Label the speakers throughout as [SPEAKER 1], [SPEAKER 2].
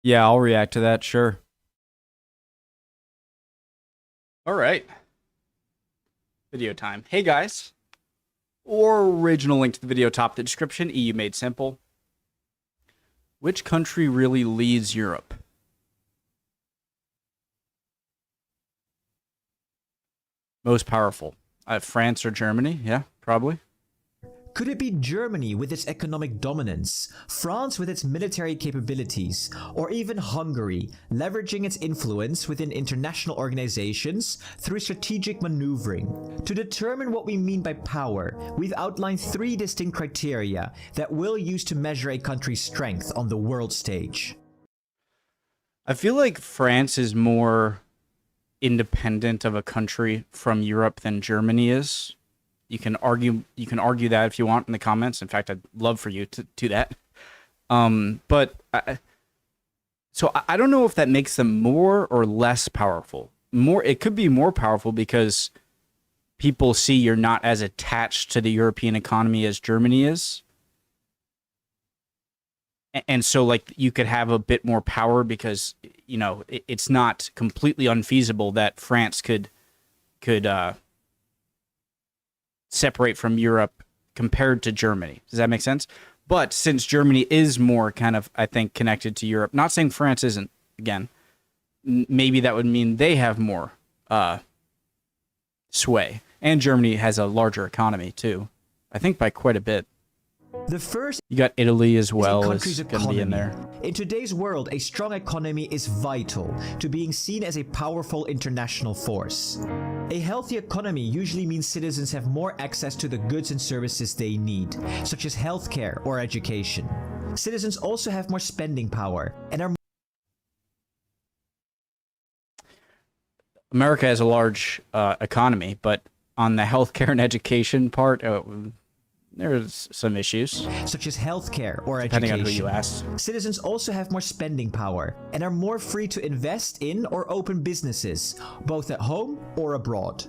[SPEAKER 1] Yeah, I'll react to that, sure. All right. Video time. Hey guys. Original link to the video top the description. EU made simple. Which country really leads Europe? Most powerful. France or Germany? Yeah, probably.
[SPEAKER 2] Could it be Germany with its economic dominance, France with its military capabilities, or even Hungary leveraging its influence within international organizations through strategic maneuvering? To determine what we mean by power, we've outlined three distinct criteria that we'll use to measure a country's strength on the world stage.
[SPEAKER 1] I feel like France is more independent of a country from Europe than Germany is. You can argue that if you want in the comments. In fact, I'd love for you to do that. So I don't know if that makes them more or less powerful. It could be more powerful because people see you're not as attached to the European economy as Germany is. And so like you could have a bit more power because, it's not completely unfeasible that France could separate from Europe compared to Germany. Does that make sense? But since Germany is more kind of, I think, connected to Europe, not saying France isn't, again, maybe that would mean they have more sway. And Germany has a larger economy too. I think by quite a bit.
[SPEAKER 2] The first
[SPEAKER 1] You got Italy as well
[SPEAKER 2] is
[SPEAKER 1] is
[SPEAKER 2] a
[SPEAKER 1] going to be in there.
[SPEAKER 2] In today's world, a strong economy is vital to being seen as a powerful international force. A healthy economy usually means citizens have more access to the goods and services they need, such as healthcare or education. Citizens also have more spending power and are
[SPEAKER 1] America has a large economy, but on the healthcare and education part, there's some issues,
[SPEAKER 2] such as healthcare or
[SPEAKER 1] depending
[SPEAKER 2] education.
[SPEAKER 1] on who you ask.
[SPEAKER 2] Citizens also have more spending power and are more free to invest in or open businesses, both at home or abroad.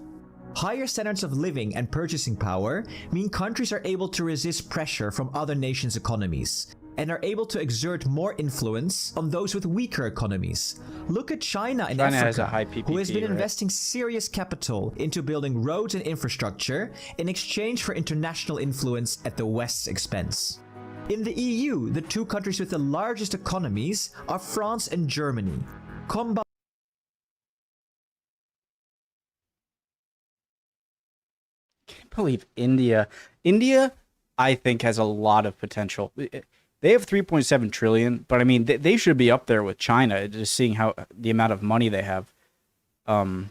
[SPEAKER 2] Higher standards of living and purchasing power mean countries are able to resist pressure from other nations' economies and are able to exert more influence on those with weaker economies. Look at China and
[SPEAKER 1] China
[SPEAKER 2] Africa,
[SPEAKER 1] has a high PPP,
[SPEAKER 2] who has been
[SPEAKER 1] right?
[SPEAKER 2] investing serious capital into building roads and infrastructure in exchange for international influence at the West's expense. In the EU, the two countries with the largest economies are France and Germany. Combined,
[SPEAKER 1] Can't believe India, I think, has a lot of potential. They have 3.7 trillion, but I mean, they should be up there with China, just seeing how the amount of money they have. Okay,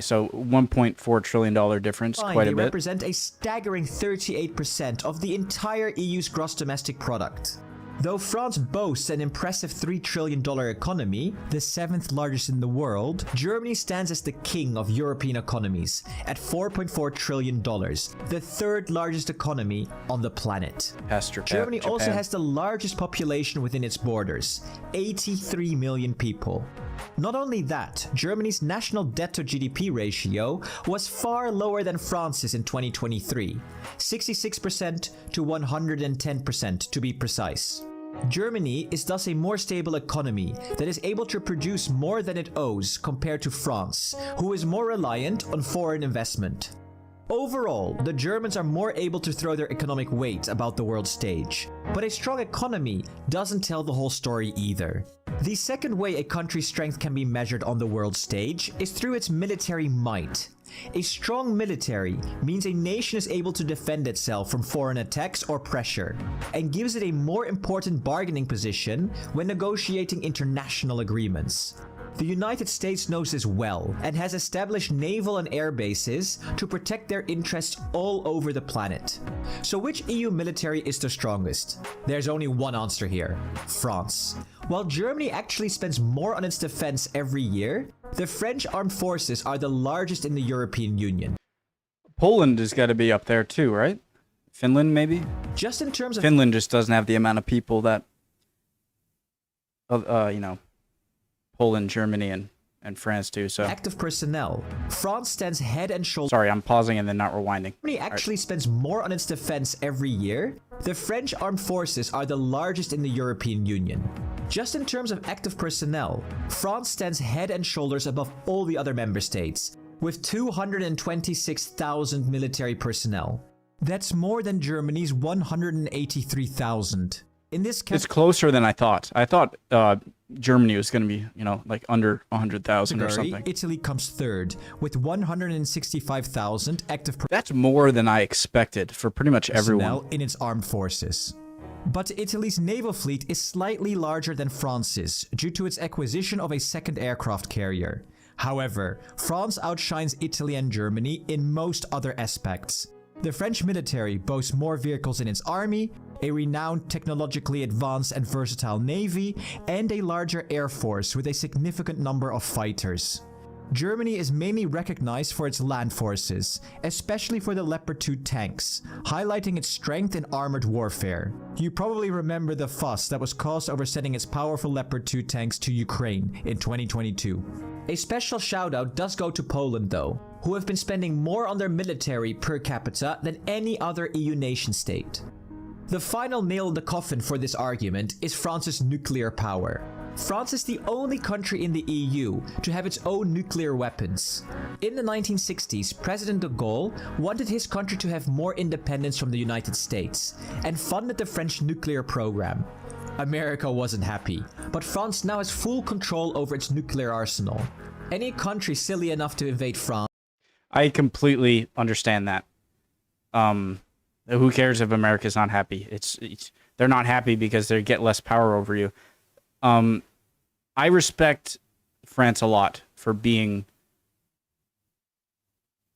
[SPEAKER 1] so $1.4 trillion difference, quite
[SPEAKER 2] they
[SPEAKER 1] a bit.
[SPEAKER 2] represent a staggering 38% of the entire EU's gross domestic product. Though France boasts an impressive $3 trillion economy, the seventh largest in the world, Germany stands as the king of European economies at $4.4 trillion, the third largest economy on the planet. Germany also has the largest population within its borders, 83 million people. Not only that, Germany's national debt to GDP ratio was far lower than France's in 2023, 66% to 110% to be precise. Germany is thus a more stable economy that is able to produce more than it owes compared to France, who is more reliant on foreign investment. Overall, the Germans are more able to throw their economic weight about the world stage. But a strong economy doesn't tell the whole story either. The second way a country's strength can be measured on the world stage is through its military might. A strong military means a nation is able to defend itself from foreign attacks or pressure, and gives it a more important bargaining position when negotiating international agreements. The United States knows this well and has established naval and air bases to protect their interests all over the planet. So which EU military is the strongest? There's only one answer here: France. While Germany actually spends more on its defense every year, the French armed forces are the largest in the European Union.
[SPEAKER 1] Poland has got to be up there too, right? Finland, maybe?
[SPEAKER 2] Just in terms of
[SPEAKER 1] Finland just doesn't have the amount of people that, Poland, Germany, and and France too. So
[SPEAKER 2] active personnel, France stands head and shoulders.
[SPEAKER 1] sorry, I'm pausing and then not rewinding.
[SPEAKER 2] Germany actually spends more on its defense every year. The French armed forces are the largest in the European Union. Just in terms of active personnel, France stands head and shoulders above all the other member states, with 226,000 military personnel. That's more than Germany's 183,000. In this
[SPEAKER 1] It's closer than I thought. I thought Germany was going to be, like under 100,000 or
[SPEAKER 2] category,
[SPEAKER 1] something.
[SPEAKER 2] Italy comes third, with 165,000 active
[SPEAKER 1] That's more than I expected for pretty much everyone.
[SPEAKER 2] personnel in its armed forces. But Italy's naval fleet is slightly larger than France's due to its acquisition of a second aircraft carrier. However, France outshines Italy and Germany in most other aspects. The French military boasts more vehicles in its army, a renowned technologically advanced and versatile navy, and a larger air force with a significant number of fighters. Germany is mainly recognized for its land forces, especially for the Leopard 2 tanks, highlighting its strength in armored warfare. You probably remember the fuss that was caused over sending its powerful Leopard 2 tanks to Ukraine in 2022. A special shout out does go to Poland though, who have been spending more on their military per capita than any other EU nation state. The final nail in the coffin for this argument is France's nuclear power. France is the only country in the EU to have its own nuclear weapons. In the 1960s, President de Gaulle wanted his country to have more independence from the United States and funded the French nuclear program. America wasn't happy, but France now has full control over its nuclear arsenal. Any country silly enough to invade France
[SPEAKER 1] I completely understand that. Who cares if America's not happy? They're not happy because they get less power over you. I respect France a lot for being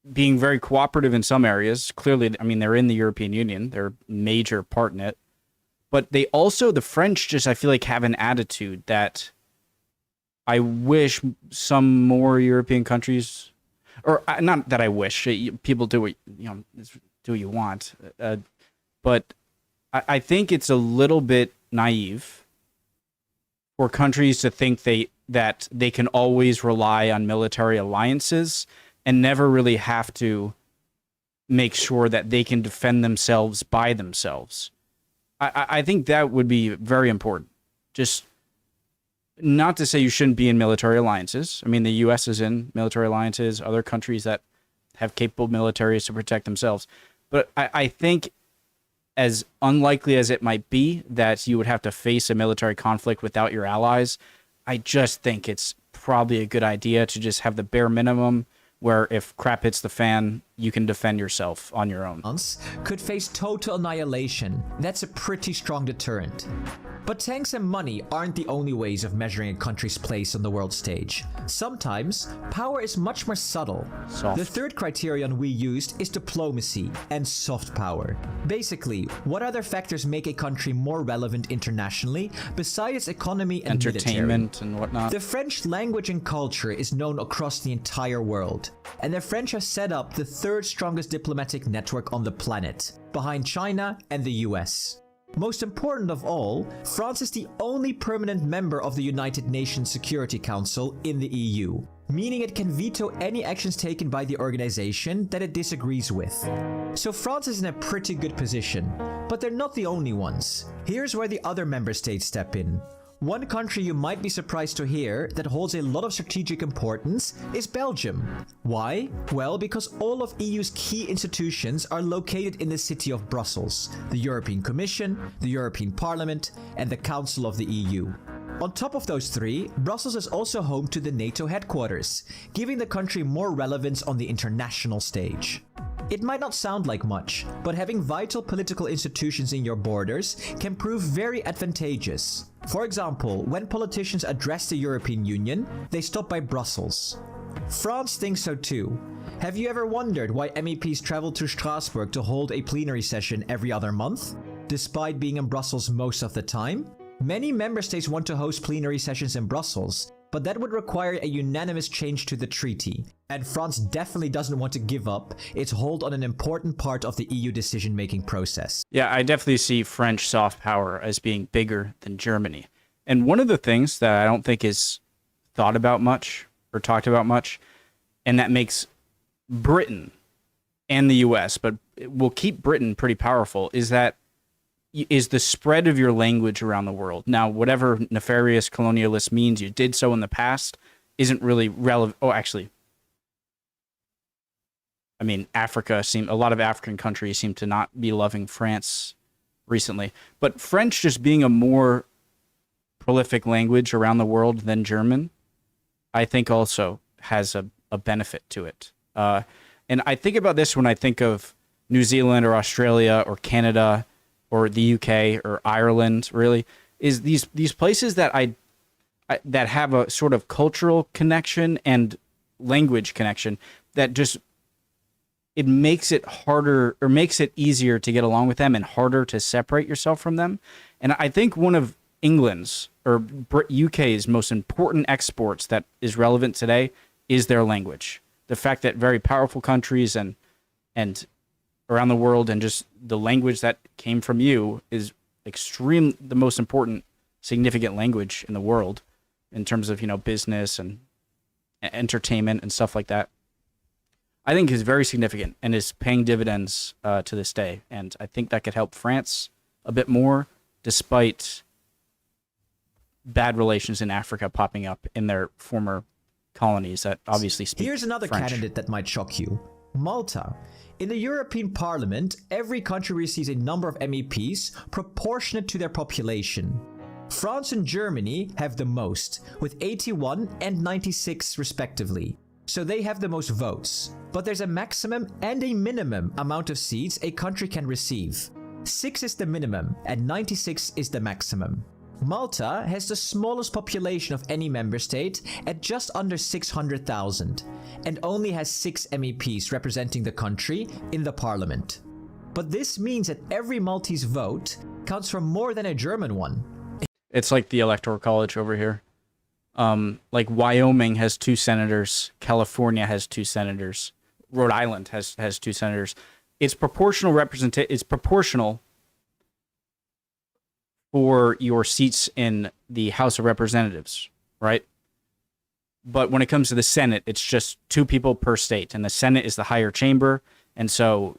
[SPEAKER 1] very cooperative in some areas. Clearly, I mean, they're in the European Union. They're a major part in it. But the French just, I feel like, have an attitude that I wish some more European countries, or not that I wish, people do what, do what you want. But I think it's a little bit naive for countries to think that they can always rely on military alliances and never really have to make sure that they can defend themselves by themselves. I think that would be very important. Just not to say you shouldn't be in military alliances. I mean, the U.S. is in military alliances, other countries that have capable militaries to protect themselves. But I think, as unlikely as it might be that you would have to face a military conflict without your allies, I just think it's probably a good idea to just have the bare minimum where if crap hits the fan, you can defend yourself on your own.
[SPEAKER 2] Could face total annihilation. That's a pretty strong deterrent. But tanks and money aren't the only ways of measuring a country's place on the world stage. Sometimes, power is much more subtle.
[SPEAKER 1] Soft.
[SPEAKER 2] The third criterion we used is diplomacy and soft power. Basically, what other factors make a country more relevant internationally besides its economy and
[SPEAKER 1] entertainment
[SPEAKER 2] military?
[SPEAKER 1] and whatnot?
[SPEAKER 2] The French language and culture is known across the entire world, and the French have set up the third strongest diplomatic network on the planet, behind China and the US. Most important of all, France is the only permanent member of the United Nations Security Council in the EU, meaning it can veto any actions taken by the organization that it disagrees with. So France is in a pretty good position, but they're not the only ones. Here's where the other member states step in. One country you might be surprised to hear that holds a lot of strategic importance is Belgium. Why? Well, because all of EU's key institutions are located in the city of Brussels, the European Commission, the European Parliament, and the Council of the EU. On top of those three, Brussels is also home to the NATO headquarters, giving the country more relevance on the international stage. It might not sound like much, but having vital political institutions in your borders can prove very advantageous. For example, when politicians address the European Union, they stop by Brussels. France thinks so too. Have you ever wondered why MEPs travel to Strasbourg to hold a plenary session every other month, despite being in Brussels most of the time? Many member states want to host plenary sessions in Brussels, but that would require a unanimous change to the treaty, and France definitely doesn't want to give up its hold on an important part of the EU decision-making process.
[SPEAKER 1] Yeah, I definitely see French soft power as being bigger than Germany. And one of the things that I don't think is thought about much or talked about much, and that makes Britain and the US, but it will keep Britain pretty powerful, is the spread of your language around the world. Now, whatever nefarious colonialist means you did so in the past isn't really relevant. Oh, actually, I mean, a lot of African countries seem to not be loving France recently, but French just being a more prolific language around the world than German, I think also has a benefit to it. And I think about this when I think of New Zealand or Australia or Canada or the UK or Ireland, really, is these places that that have a sort of cultural connection and language connection that just, it makes it harder, or makes it easier to get along with them and harder to separate yourself from them. And I think one of England's or UK's most important exports that is relevant today is their language. The fact that very powerful countries and around the world, and just the language that came from you is the most important, significant language in the world in terms of, business and entertainment and stuff like that. I think is very significant and is paying dividends to this day. And I think that could help France a bit more, despite bad relations in Africa popping up in their former colonies that obviously speak
[SPEAKER 2] Here's another
[SPEAKER 1] French.
[SPEAKER 2] candidate that might shock you. Malta. In the European Parliament, every country receives a number of MEPs proportionate to their population. France and Germany have the most, with 81 and 96 respectively. So they have the most votes. But there's a maximum and a minimum amount of seats a country can receive. 6 is the minimum and 96 is the maximum. Malta has the smallest population of any member state at just under 600,000 and only has 6 MEPs representing the country in the parliament. But this means that every Maltese vote counts for more than a German one.
[SPEAKER 1] It's like the Electoral College over here. Like Wyoming has 2 senators, California has 2 senators, Rhode Island has 2 senators. It's proportional It's proportional for your seats in the House of Representatives, right? But when it comes to the Senate, it's just 2 people per state, and the Senate is the higher chamber, and so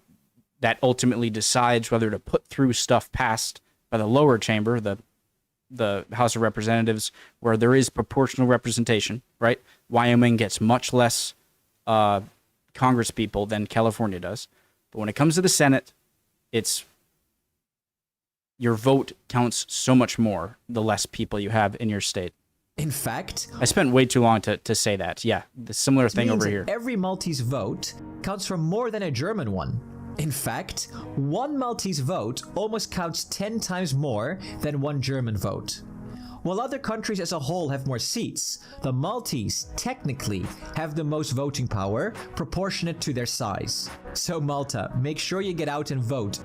[SPEAKER 1] that ultimately decides whether to put through stuff passed by the lower chamber, the House of Representatives, where there is proportional representation, right? Wyoming gets much less Congress people than California does. But when it comes to the Senate, it's your vote counts so much more the less people you have in your state.
[SPEAKER 2] In fact,
[SPEAKER 1] I spent way too long to say that. Yeah, the similar thing over here.
[SPEAKER 2] Every Maltese vote counts for more than a German one. In fact, one Maltese vote almost counts 10 times more than one German vote. While other countries as a whole have more seats, the Maltese technically have the most voting power proportionate to their size. So Malta, make sure you get out and vote.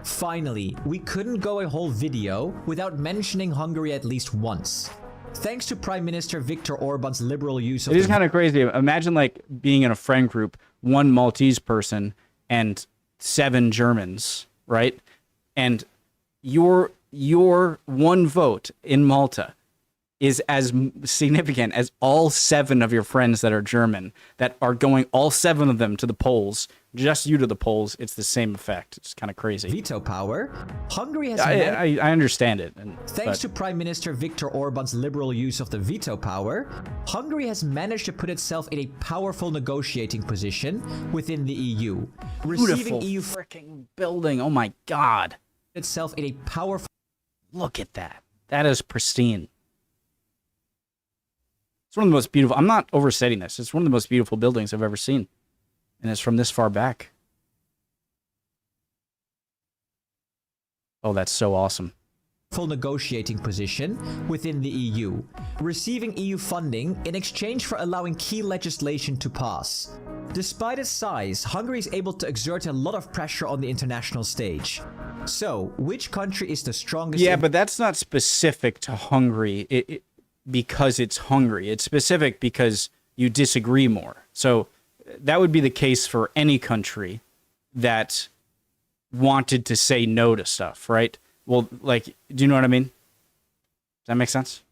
[SPEAKER 2] Finally, we couldn't go a whole video without mentioning Hungary at least once. Thanks to Prime Minister Viktor Orban's liberal use of
[SPEAKER 1] It is kind of crazy. Imagine like being in a friend group, one Maltese person and 7 Germans, right? And your one vote in Malta is as significant as all 7 of your friends that are German, that are going, all 7 of them to the polls, just you to the polls. It's the same effect. It's kind of crazy.
[SPEAKER 2] Veto power. Hungary has
[SPEAKER 1] I understand it.
[SPEAKER 2] Thanks to Prime Minister Viktor Orban's liberal use of the veto power, Hungary has managed to put itself in a powerful negotiating position within the EU.
[SPEAKER 1] Beautiful EU freaking building. Oh my God.
[SPEAKER 2] Itself in a powerful...
[SPEAKER 1] Look at that. That is pristine. It's one of the most beautiful... I'm not overstating this. It's one of the most beautiful buildings I've ever seen. And it's from this far back. Oh, that's so awesome.
[SPEAKER 2] Full negotiating position within the EU, receiving EU funding in exchange for allowing key legislation to pass. Despite its size, Hungary is able to exert a lot of pressure on the international stage. So, which country is the strongest?
[SPEAKER 1] Yeah, but that's not specific to Hungary because it's Hungary. It's specific because you disagree more. So that would be the case for any country that wanted to say no to stuff, right? Well, like, do you know what I mean? Does that make sense?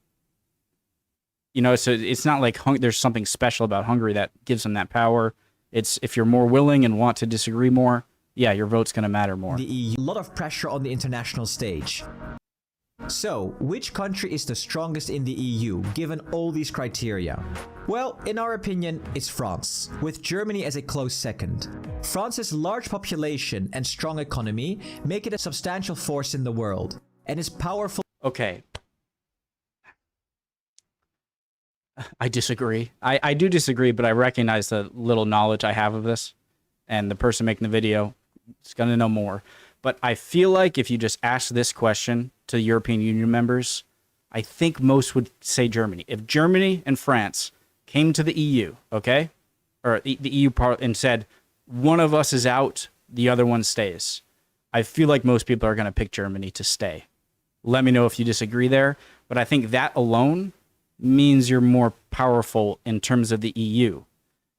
[SPEAKER 1] You know, so it's not like there's something special about Hungary that gives them that power. It's if you're more willing and want to disagree more, yeah, your vote's going to matter more.
[SPEAKER 2] The EU, a lot of pressure on the international stage. So, which country is the strongest in the EU, given all these criteria? Well, in our opinion, it's France, with Germany as a close second. France's large population and strong economy make it a substantial force in the world, and is powerful.
[SPEAKER 1] Okay. I disagree. I do disagree, but I recognize the little knowledge I have of this, and the person making the video is going to know more. But I feel like if you just ask this question to European Union members, I think most would say Germany. If Germany and France came to the EU, okay, or the EU part and said, one of us is out, the other one stays, I feel like most people are going to pick Germany to stay. Let me know if you disagree there. But I think that alone means you're more powerful in terms of the EU.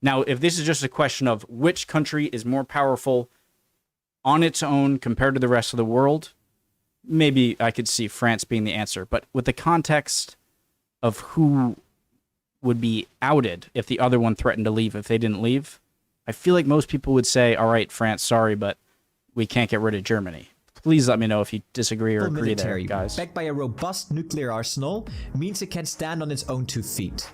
[SPEAKER 1] Now, if this is just a question of which country is more powerful on its own compared to the rest of the world, maybe I could see France being the answer. But with the context of who would be outed if the other one threatened to leave if they didn't leave, I feel like most people would say, all right, France, sorry, but we can't get rid of Germany. Please let me know if you disagree or agree there, guys.
[SPEAKER 2] Backed by a robust nuclear arsenal means it can stand on its own 2 feet.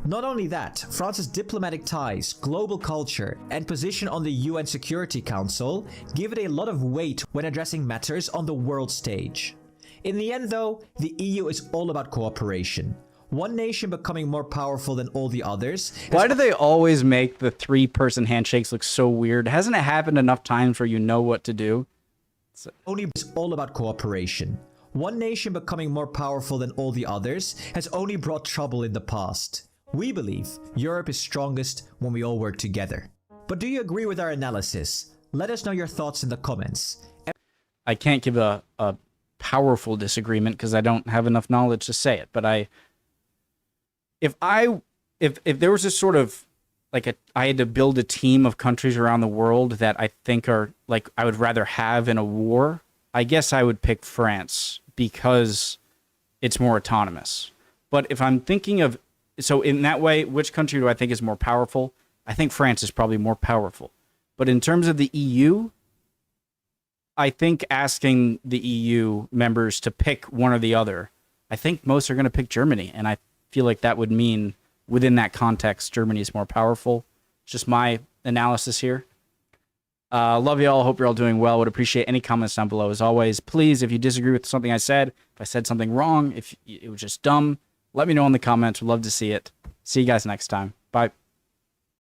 [SPEAKER 2] Not only that, France's diplomatic ties, global culture, and position on the UN Security Council give it a lot of weight when addressing matters on the world stage. In the end though, the EU is all about cooperation. One nation becoming more powerful than all the others.
[SPEAKER 1] Why do they always make the 3-person handshakes look so weird? Hasn't it happened enough times where you know what to do?
[SPEAKER 2] It's all about cooperation. One nation becoming more powerful than all the others has only brought trouble in the past. We believe Europe is strongest when we all work together. But do you agree with our analysis? Let us know your thoughts in the comments.
[SPEAKER 1] I can't give a powerful disagreement because I don't have enough knowledge to say it. But if there was a sort of like I had to build a team of countries around the world that I think are like I would rather have in a war, I guess I would pick France because it's more autonomous. But if I'm thinking of, so in that way, which country do I think is more powerful? I think France is probably more powerful. But in terms of the EU, I think asking the EU members to pick one or the other, I think most are going to pick Germany. And I feel like that would mean within that context, Germany is more powerful. It's just my analysis here. Love you all. Hope you're all doing well. Would appreciate any comments down below. As always, please, if you disagree with something I said, if I said something wrong, if it was just dumb, let me know in the comments. Would love to see it. See you guys next time. Bye.